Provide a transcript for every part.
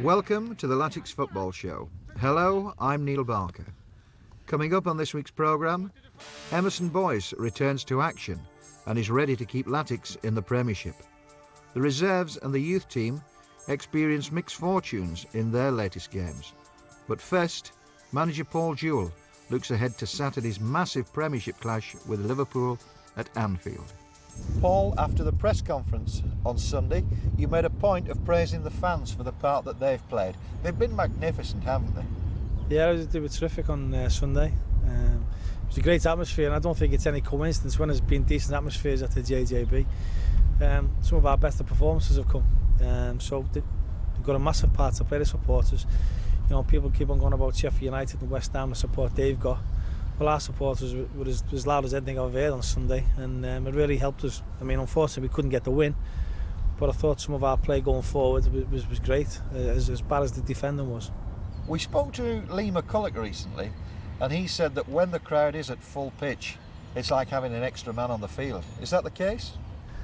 Welcome to the Latics Football Show. Hello, I'm Neil Barker. Coming up on this week's programme, Emerson Boyce returns to action and is ready to keep Latics in the Premiership. The reserves and the youth team experience mixed fortunes in their latest games. But first, manager Paul Jewell looks ahead to Saturday's massive Premiership clash with Liverpool at Anfield. Paul, after the press conference on Sunday, you made a point of praising the fans for the part that they've played. They've been magnificent, haven't they? Yeah, they were terrific on Sunday. It was a great atmosphere, and I don't think it's any coincidence when there's been decent atmospheres at the JJB. Some of our best performances have come, so they've got a massive part to play, the supporters. You know, people keep on going about Sheffield United and West Ham, the support they've got. Well, our supporters were as loud as anything I've heard on Sunday, and it really helped us. I mean, unfortunately we couldn't get the win, but I thought some of our play going forward was great, as bad as the defending was. We spoke to Lee McCulloch recently, and he said that when the crowd is at full pitch, it's like having an extra man on the field. Is that the case?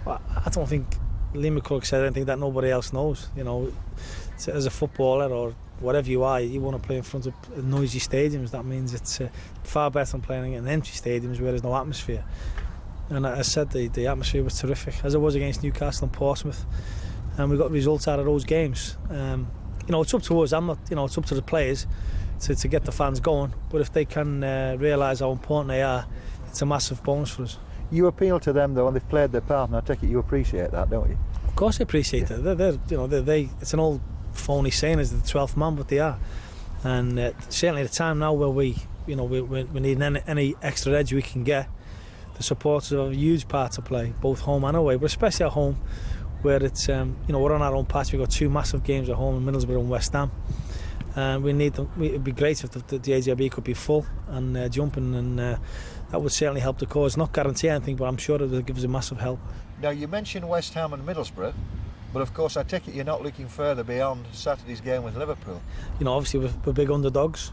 Well, I don't think Lee McCulloch said anything that nobody else knows. You know, as a footballer or whatever you are, you want to play in front of noisy stadiums. That means it's far better than playing in empty stadiums where there's no atmosphere. And as I said, the atmosphere was terrific, as it was against Newcastle and Portsmouth, and we got results out of those games. You know, it's up to us. It's up to the players to get the fans going. But if they can realise how important they are, it's a massive bonus for us. You appeal to them though, and they've played their part, and I take it you appreciate that, don't you? Of course, I appreciate it. It's an old phony saying as the 12th man, but they are. And certainly at the time now where we need any extra edge we can get, the supporters have a huge part to play, both home and away, but especially at home, where it's we're on our own patch. We've got two massive games at home in Middlesbrough and West Ham. We need them. It'd be great if the AJB could be full and jumping, and that would certainly help the cause. Not guarantee anything, but I'm sure it will give us a massive help. Now, you mentioned West Ham and Middlesbrough, but of course I take it you're not looking further beyond Saturday's game with Liverpool. You know, obviously we're big underdogs,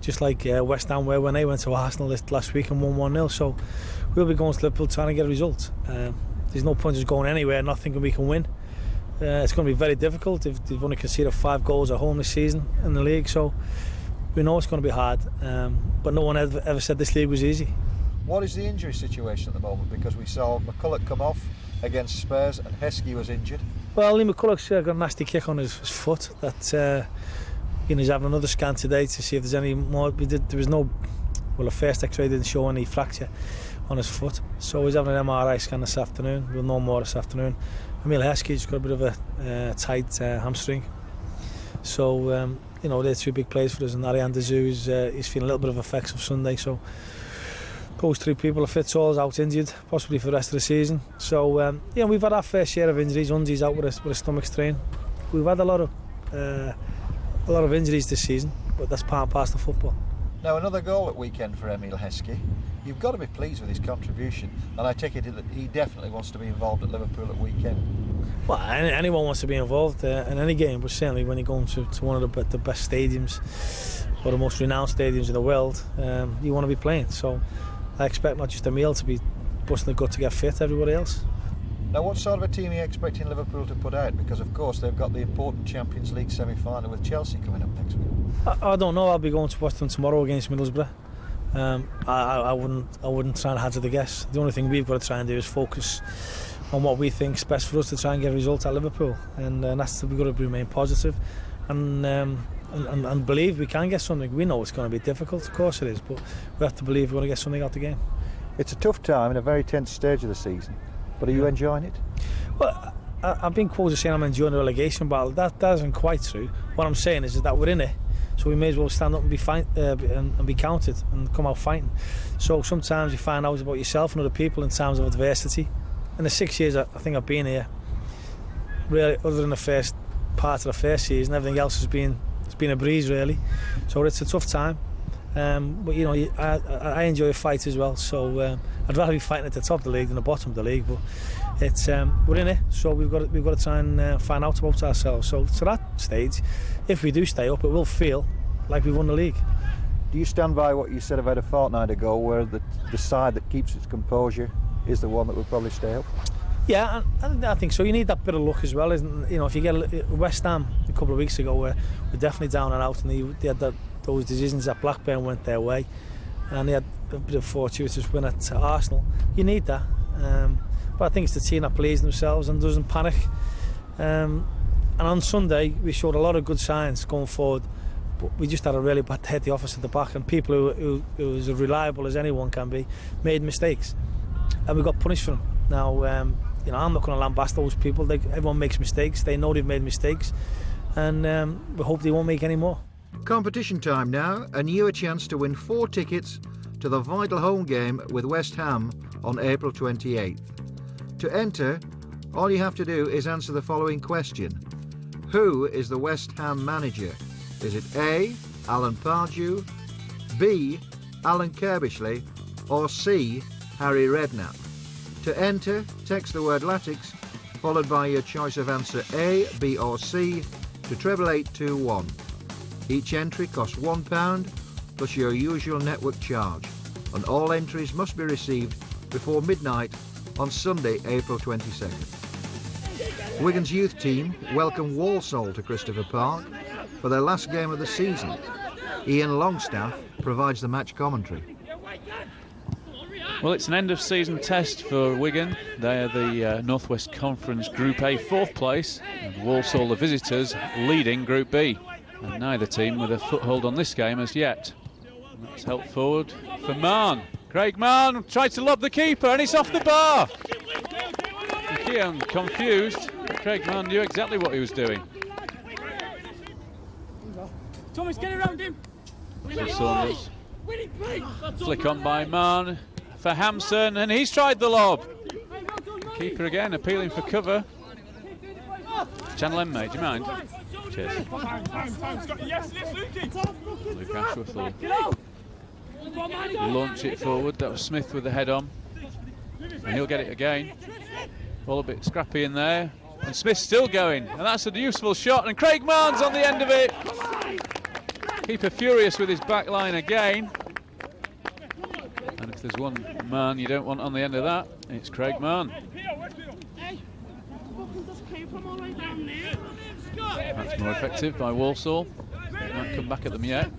just like West Ham were when they went to Arsenal last week and won 1-0. So we'll be going to Liverpool trying to get a result. There's no point just going anywhere not thinking we can win. It's going to be very difficult. They've only conceded 5 goals at home this season in the league, so we know it's going to be hard. But no one ever said this league was easy. What is the injury situation at the moment? Because we saw McCulloch come off against Spurs and Heskey was injured. Well, Lee McCulloch's got a nasty kick on his foot that he's having another scan today to see if there's any more. There was no, well, the first X-ray didn't show any fracture on his foot, so he's having an MRI scan this afternoon. We'll know more this afternoon. Emil Heskey's got a bit of a tight hamstring, so they're 2 big players for us. And Ariane Dezu he's feeling a little bit of effects of Sunday, so those 3 people are fit. Saul's out injured, possibly for the rest of the season. So we've had our fair share of injuries. Unzi's out with a stomach strain. We've had a lot of injuries this season, but that's part and parcel of football. Now, another goal at weekend for Emil Heskey. You've got to be pleased with his contribution, and I take it that he definitely wants to be involved at Liverpool at weekend. Well, anyone wants to be involved in any game, but certainly when you're going to one of the best stadiums or the most renowned stadiums in the world, you want to be playing. So I expect not just Emil to be busting the gut to get fit, everybody else. Now, what sort of a team are you expecting Liverpool to put out? Because of course they've got the important Champions League semi-final with Chelsea coming up next week. I don't know. I'll be going to watch them tomorrow against Middlesbrough. I wouldn't try and hazard a guess. The only thing we've got to try and do is focus on what we think is best for us to try and get a result at Liverpool, and that's we've got to remain positive and believe we can get something. We know it's going to be difficult, of course it is, but we have to believe we're going to get something out of the game. It's a tough time in a very tense stage of the season, but are you enjoying it? Well, I've been quoted saying I'm enjoying the relegation battle. That isn't quite true. What I'm saying is that we're in it, so we may as well stand up and be counted and come out fighting. So sometimes you find out about yourself and other people in times of adversity. In the 6 years I think I've been here, really, other than the first part of the first season, everything else has been a breeze really. So it's a tough time, but I enjoy a fight as well. So I'd rather be fighting at the top of the league than the bottom of the league. But it's we're in it, so we've got to try and find out about ourselves. So to that stage, if we do stay up, it will feel like we've won the league. Do you stand by what you said about a fortnight ago, where the side that keeps its composure is the one that will probably stay up? Yeah, I think so. You need that bit of luck as well, isn't it? If you get West Ham, a couple of weeks ago were definitely down and out, and they had those decisions that Blackburn went their way, and they had a bit of fortuitous win at Arsenal. You need that, but I think it's the team that believes in themselves and doesn't panic. And on Sunday we showed a lot of good signs going forward, but we just had a really bad day at the office at the back, and people who was as reliable as anyone can be made mistakes, and we got punished for them. Now, you know, I'm not going to lambast those people. Everyone makes mistakes. They know they've made mistakes, and we hope they won't make any more. Competition time now, and you a chance to win 4 tickets to the vital home game with West Ham on April 28th. To enter, all you have to do is answer the following question. Who is the West Ham manager? Is it A, Alan Pardew, B, Alan Kirbishley, or C, Harry Redknapp? To enter, text the word Latics, followed by your choice of answer A, B or C to 88821. Each entry costs £1 plus your usual network charge, and all entries must be received before midnight on Sunday, April 22nd. Wigan's youth team welcome Walsall to Christopher Park for their last game of the season. Ian Longstaff provides the match commentary. Well, it's an end-of-season test for Wigan. They are the North West Conference Group A 4th place, and Walsall, the visitors, leading Group B. And neither team with a foothold on this game as yet. And that's helped forward for Mann. Craig Mann tried to lob the keeper, and it's off the bar. Keown confused. Craig Mann knew exactly what he was doing. Thomas, get around him. So Saunders. Flick on by Mann for Hampson, and he's tried the lob. Keeper again appealing for cover. Channel M, mate, do you mind? Cheers. Luke Ashworth will launch it forward. That was Smith with the head on, and he'll get it again. All a bit scrappy in there, and Smith's still going, and that's a useful shot, and Craig Mann's on the end of it. Keeper furious with his back line again, and if there's one man you don't want on the end of that, it's Craig Mann. That's more effective by Walsall. They won't come back at them yet.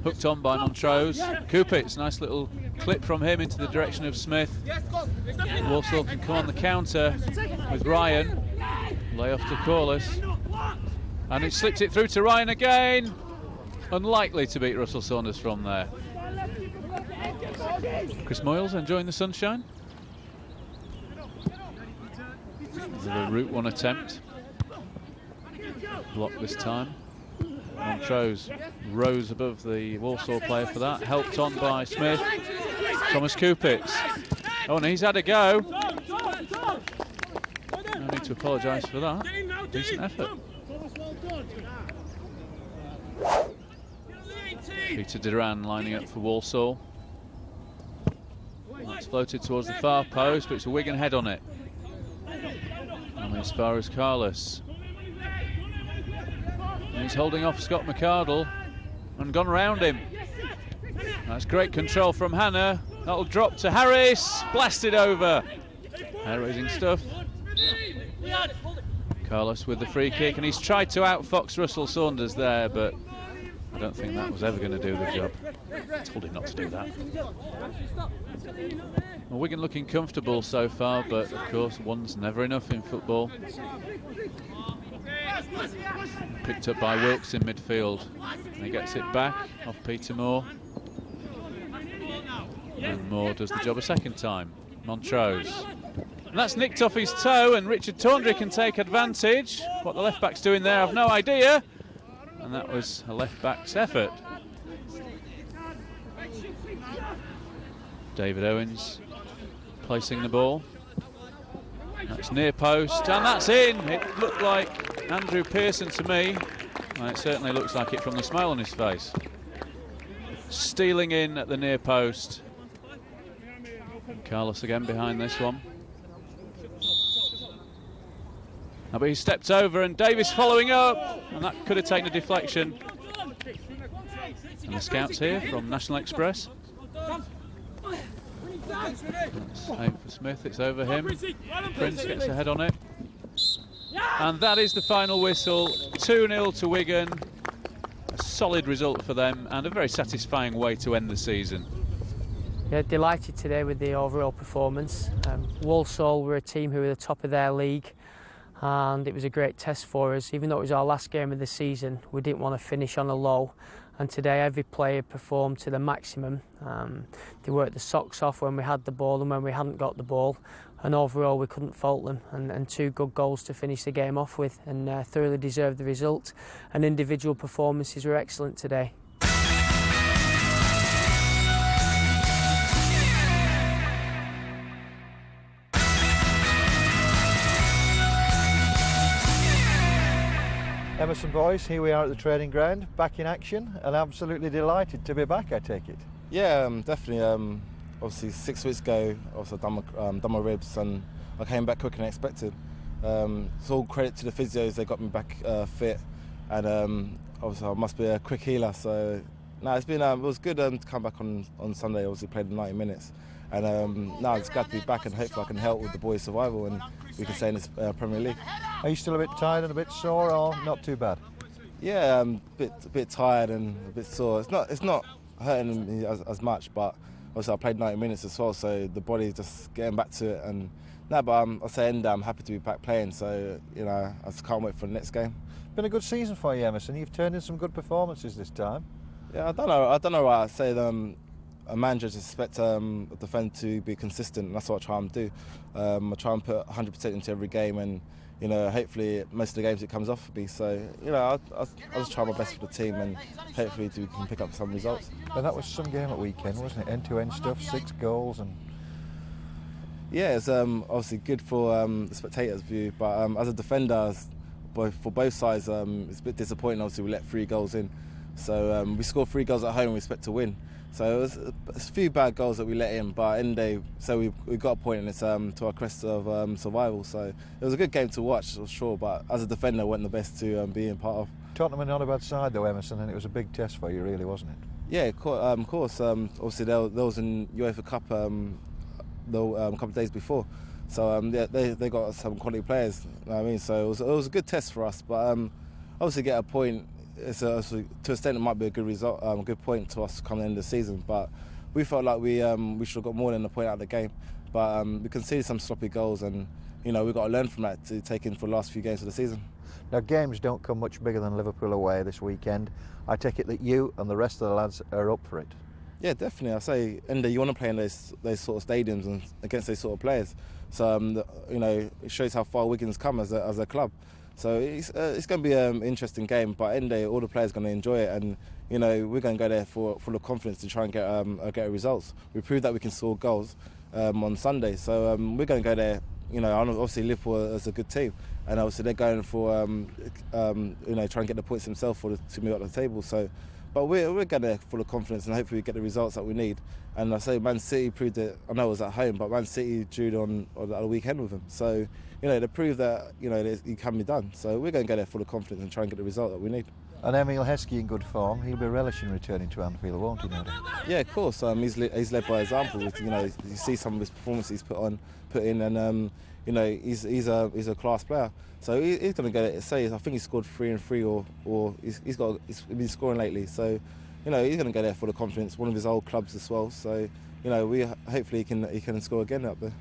Hooked on by Montrose. Kupitz, nice little clip from him into the direction of Smith. Walsall can come on the counter with Ryan. Lay off to Corliss. And he slips it through to Ryan again. Unlikely to beat Russell Saunders from there. Chris Moyles enjoying the sunshine. A Route 1 attempt. Blocked this time. Montrose rose above the Walsall player for that. Helped on by Smith. Thomas Kupitz. Oh, and he's had a go. No need to apologise for that. Decent effort. Peter Duran lining up for Walsall. It's floated towards the far post, but it's a Wigan head on it. And as far as Carlos. And he's holding off Scott McArdle and gone round him. That's great control from Hannah. That'll drop to Harris. Blasted over. Hair-raising stuff. Carlos with the free kick, and he's tried to outfox Russell Saunders there, but I don't think that was ever going to do the job. I told him not to do that. Well, Wigan looking comfortable so far, but of course one's never enough in football. Picked up by Wilkes in midfield, and he gets it back off Peter Moore. And Moore does the job a second time. Montrose. And that's nicked off his toe, and Richard Tawndry can take advantage. What the left back's doing there, I've no idea. And that was a left back's effort. David Owens placing the ball. That's near post, and that's in. It looked like Andrew Pearson to me, and it certainly looks like it from the smile on his face. Stealing in at the near post. Carlos again behind this one. But he stepped over, and Davis following up, and that could have taken a deflection. And the scouts here from National Express. That's aim for Smith, it's over him. Prince gets a head on it. And that is the final whistle. 2-0 to Wigan. A solid result for them and a very satisfying way to end the season. Yeah, delighted today with the overall performance. Walsall were a team who were the top of their league, and it was a great test for us. Even though it was our last game of the season, we didn't want to finish on a low, and today every player performed to the maximum. They worked the socks off when we had the ball and when we hadn't got the ball, and overall we couldn't fault them, and 2 good goals to finish the game off with, and thoroughly deserved the result, and individual performances were excellent today. Emerson boys, here we are at the training ground, back in action, and absolutely delighted to be back, I take it. Yeah, definitely. Obviously, 6 weeks ago, I done my ribs, and I came back quicker than expected. It's all credit to the physios; they got me back fit, and obviously I must be a quick healer. So, no, it's been it was good to come back on Sunday. Obviously, played the 90 minutes, and now it's glad to be back, and hopefully I can help with the boys' survival, and we can stay in this Premier League. Are you still a bit tired and a bit sore, or not too bad? Yeah, I'm a bit tired and a bit sore. It's not hurting me as much, but obviously I played 90 minutes as well, so the body's just getting back to it. And no, but I'll say I'm happy to be back playing. So I just can't wait for the next game. Been a good season for you, Emerson. You've turned in some good performances this time. Yeah, I don't know why I say a manager just expects a defender to be consistent, and that's what I try and do. I try and put 100% into every game, and hopefully most of the games it comes off for me. So I'll just try my best for the team, and hopefully we can pick up some results. And that was some game at weekend, wasn't it? End-to-end stuff, 6 goals, and yeah, it's obviously good for the spectators' view, but as a defender, for both sides, it's a bit disappointing. Obviously, we let 3 goals in, so we scored 3 goals at home. We expect to win. So it was a few bad goals that we let in, but in the day, so we got a point, and it's to our crest of survival. So it was a good game to watch, for sure. But as a defender, it wasn't the best to be in part of. Tottenham are not a bad side though, Emerson, and it was a big test for you, really, wasn't it? Yeah, of course. Obviously, there was in UEFA Cup a couple of days before, so they got some quality players. You know what I mean, so it was a good test for us. But obviously, get a point. To an extent, it might be a good result, a good point to us coming in the season. But we felt like we should have got more than a point out of the game. But we conceded some sloppy goals, and we've got to learn from that to take in for the last few games of the season. Now, games don't come much bigger than Liverpool away this weekend. I take it that you and the rest of the lads are up for it. Yeah, definitely. I say, you want to play in those sort of stadiums and against those sort of players. So it shows how far Wigan's come as a club. So it's going to be an interesting game, but in the day, all the players are going to enjoy it, and we're going to go there full of confidence to try and get results. We proved that we can score goals on Sunday, so we're going to go there. Obviously Liverpool is a good team, and obviously they're going for try and get the points themselves to move up the table. So, but we're going there full of confidence, and hopefully we get the results that we need. And I say Man City proved it. I know it was at home, but Man City drew on the weekend with them. So they proved that it can be done. So we're going to go there full of confidence and try and get the result that we need. And Emil Heskey in good form. He'll be relishing returning to Anfield, won't he, no doubt? Yeah, of course. He's led by example. You see some of his performances put in, and he's a class player. So he's going to go there. Say I think he scored 3 and 3, or he's been scoring lately. So he's going to go there full of confidence. One of his old clubs as well. So we hopefully he can score again up there.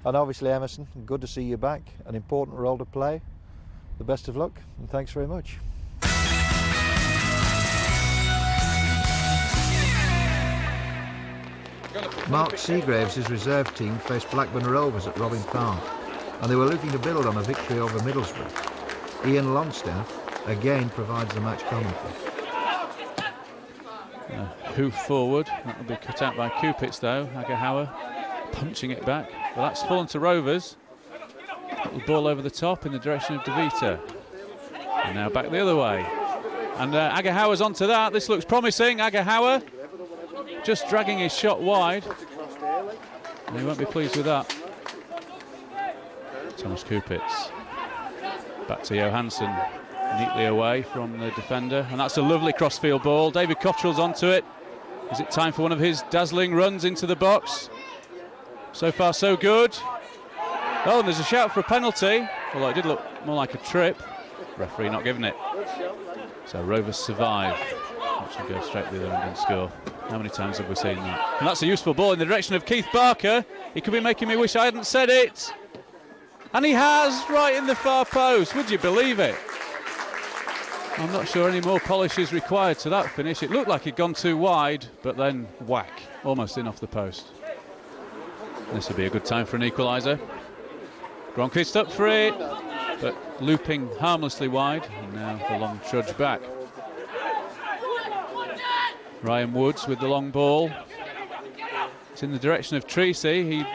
And obviously, Emerson, good to see you back. An important role to play. The best of luck, and thanks very much. Mark Seagraves' reserve team faced Blackburn Rovers at Robin Park, and they were looking to build on a victory over Middlesbrough. Ian Longstaff again provides the match commentary. Hoof forward, that will be cut out by Kupitz though. Agahauer punching it back. Well, that's fallen to Rovers. Little ball over the top in the direction of De Vita. And now back the other way. And Agahauer's onto that. This looks promising. Agahauer just dragging his shot wide. And he won't be pleased with that. Thomas Kupitz. Back to Johansson. Neatly away from the defender. And that's a lovely crossfield ball. David Cottrell's onto it. Is it time for one of his dazzling runs into the box? So far, so good. Oh, and there's a shout for a penalty. Although it did look more like a trip. Referee not giving it. So Rovers survive. Which will go straight to the other end and score. How many times have we seen that? And that's a useful ball in the direction of Keith Barker. He could be making me wish I hadn't said it. And he has, right in the far post. Would you believe it? I'm not sure any more polish is required to that finish. It looked like he'd gone too wide, but then whack, almost in off the post. This would be a good time for an equaliser. Gronquist up for it, but looping harmlessly wide. And now the long trudge back. Ryan Woods with the long ball. It's in the direction of Treacy. He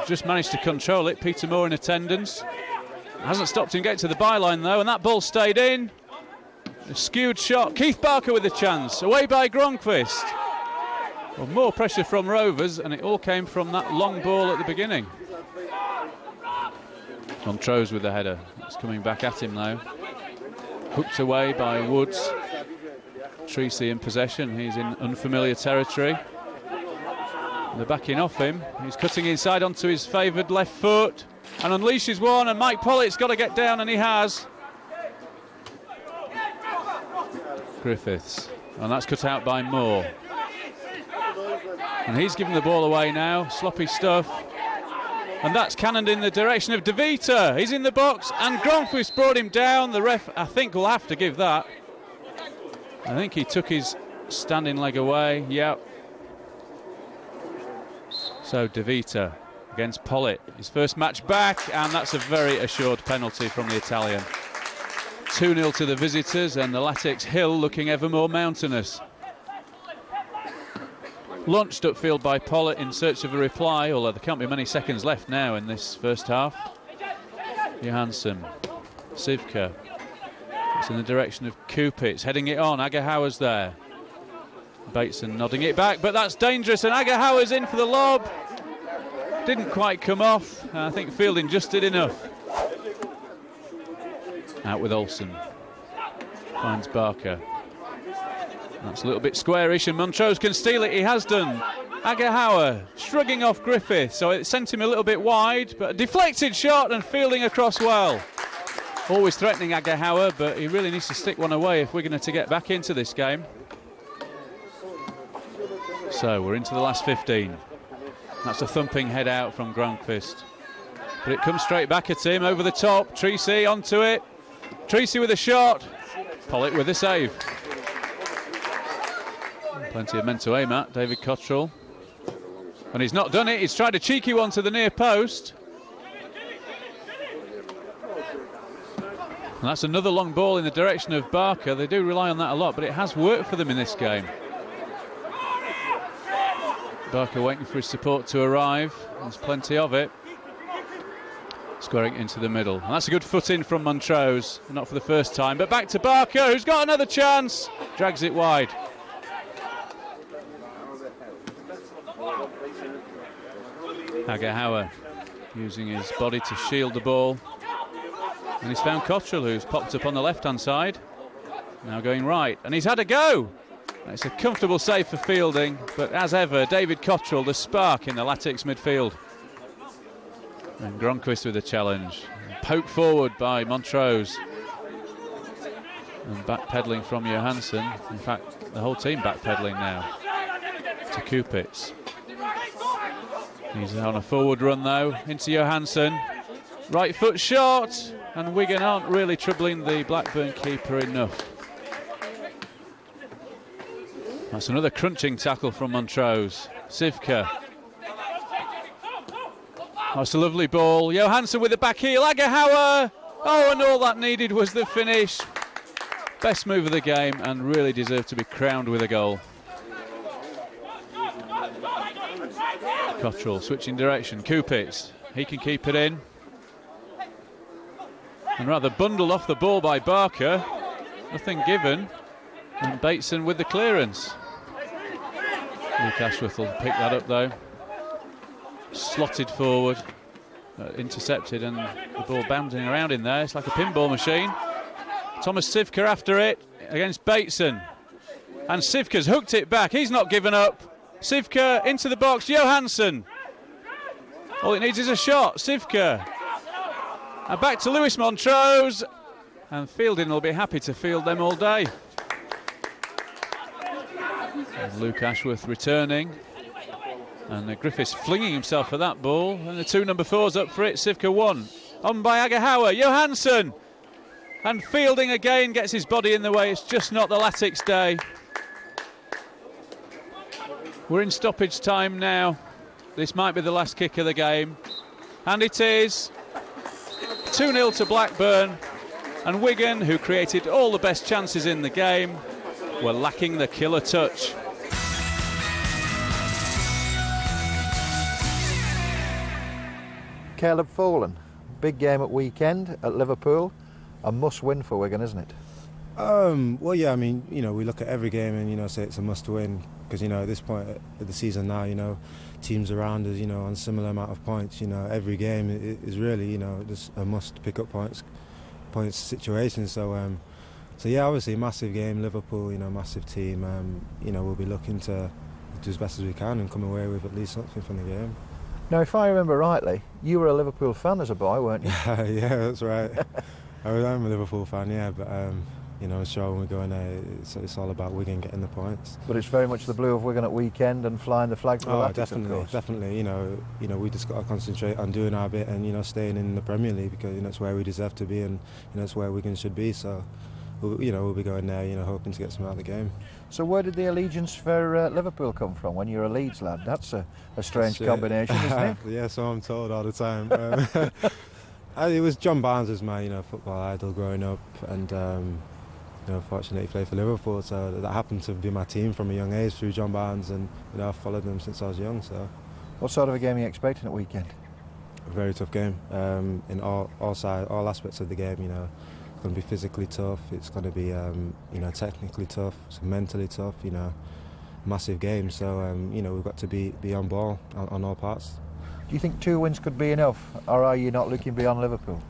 just managed to control it. Peter Moore in attendance. Hasn't stopped him getting to the byline though, and that ball stayed in. A skewed shot. Keith Barker with the chance. Away by Gronquist. Well, more pressure from Rovers, and it all came from that long ball at the beginning. Montrose with the header. It's coming back at him now. Hooked away by Woods. Treacy in possession. He's in unfamiliar territory. They're backing off him. He's cutting inside onto his favoured left foot and unleashes one, and Mike Pollitt's got to get down, and he has. Griffiths, and that's cut out by Moore. And he's given the ball away now. Sloppy stuff. And that's cannoned in the direction of De Vita. He's in the box, and Gronquist brought him down. The ref, I think, will have to give that. I think he took his standing leg away. Yep. So De Vita against Pollitt. His first match back, and that's a very assured penalty from the Italian. 2-0 to the visitors, and the Latics hill looking ever more mountainous. Launched upfield by Pollitt in search of a reply, although there can't be many seconds left now in this first half. Johansson, Sivka. It's in the direction of Kupitz, heading it on. Agahauer's there. Bateson nodding it back, but that's dangerous, and Agahauer's in for the lob. Didn't quite come off. I think Fielding just did enough. Out with Olsen. Finds Barker. That's a little bit squarish, and Montrose can steal it. He has done. Agahauer shrugging off Griffith, so it sent him a little bit wide, but a deflected shot, and Fielding across well. Always threatening Agahauer, but he really needs to stick one away if we're going to get back into this game. So we're into the last 15. That's a thumping head out from Gronquist. But it comes straight back at him, over the top. Treacy onto it. Treacy with a shot. Pollitt with a save. Plenty of men to aim at, David Cottrell. And he's not done it. He's tried a cheeky one to the near post. And that's another long ball in the direction of Barker. They do rely on that a lot, but it has worked for them in this game. Barker waiting for his support to arrive. There's plenty of it. Squaring into the middle. And that's a good foot in from Montrose. Not for the first time, but back to Barker, who's got another chance. Drags it wide. Agahauer using his body to shield the ball. And he's found Cottrell, who's popped up on the left-hand side. Now going right. And he's had a go. It's a comfortable save for Fielding, but as ever, David Cottrell, the spark in the Latics midfield. And Gronquist with a challenge. Poked forward by Montrose. And backpedaling from Johansson. In fact, the whole team backpedaling now to Kupitz. He's on a forward run though, into Johansson. Right foot shot, and Wigan aren't really troubling the Blackburn keeper enough. That's another crunching tackle from Montrose. Sivka. That's a lovely ball. Johansson with the back heel. Agahauer. Oh, and all that needed was the finish. Best move of the game, and really deserved to be crowned with a goal. Cottrell switching direction. Kupitz. He can keep it in. And rather bundled off the ball by Barker. Nothing given. And Bateson with the clearance. Luke Ashworth will pick that up though. Slotted forward, intercepted, and the ball bouncing around in there. It's like a pinball machine. Thomas Sivka after it against Bateson. And Sivka's hooked it back. He's not given up. Sivka into the box. Johansson. All it needs is a shot. Sivka. And back to Lewis Montrose, and Fielding will be happy to field them all day. And Luke Ashworth returning, and Griffiths flinging himself for that ball, and the 2 number 4s up for it. Sivka 1, on by Agahauer, Johansson, and Fielding again gets his body in the way. It's just not the Latics day. We're in stoppage time now. This might be the last kick of the game, and it is. 2-0 to Blackburn, and Wigan, who created all the best chances in the game, were lacking the killer touch. Caleb Folan, big game at weekend at Liverpool, a must-win for Wigan, isn't it? Well, yeah, I mean, you know, we look at every game and, you know, say it's a must-win because, you know, at this point of the season now, you know, teams around us, you know, on similar amount of points, you know, every game is really, you know, just a must pick up points situation. So yeah, obviously massive game, Liverpool, you know, massive team. You know, we'll be looking to do as best as we can and come away with at least something from the game. Now, if I remember rightly, you were a Liverpool fan as a boy, weren't you? Yeah, that's right. I'm a Liverpool fan, yeah, but you know, I'm sure when we go in there, it's all about Wigan getting the points. But it's very much the blue of Wigan at weekend and flying the flag for the Latics, definitely, of course. Definitely. You know, we just got to concentrate on doing our bit and, you know, staying in the Premier League because, you know, it's where we deserve to be and, you know, it's where Wigan should be. So, we'll be going there, you know, hoping to get some out of the game. So where did the allegiance for Liverpool come from when you're a Leeds lad? That's a strange combination, isn't it? Yeah, so I'm told all the time. It was John Barnes as my, you know, football idol growing up, and you know, fortunately he played for Liverpool, so that happened to be my team from a young age through John Barnes, and, you know, I've followed them since I was young. So, what sort of a game are you expecting at weekend? A very tough game in all aspects of the game. You know, it's going to be physically tough. It's going to be you know, technically tough. It's mentally tough. You know, massive game. So you know, we've got to be on ball on all parts. Do you think 2 wins could be enough, or are you not looking beyond Liverpool?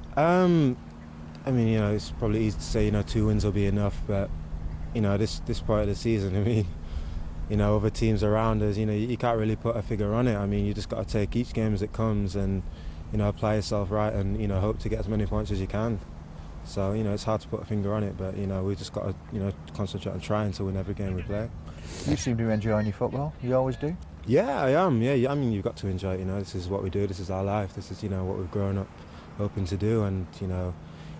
I mean, you know, it's probably easy to say, you know, 2 wins will be enough, but, you know, this part of the season, I mean, you know, other teams around us, you know, you can't really put a figure on it. I mean, you just got to take each game as it comes and, you know, apply yourself right and, you know, hope to get as many points as you can. So, you know, it's hard to put a finger on it, but, you know, we just got to, you know, concentrate on trying to win every game we play. You seem to be enjoying your football. You always do? Yeah, I am. Yeah, I mean, you've got to enjoy it, you know. This is what we do. This is our life. This is, you know, what we've grown up hoping to do, and, you know,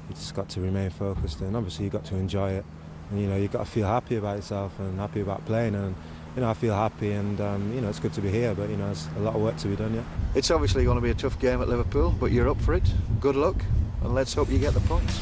you just got to remain focused, and obviously you've got to enjoy it, and, you know, you've got to feel happy about yourself and happy about playing, and, you know, I feel happy, and you know, it's good to be here, but, you know, there's a lot of work to be done yet. It's obviously going to be a tough game at Liverpool, but you're up for it. Good luck, and let's hope you get the points.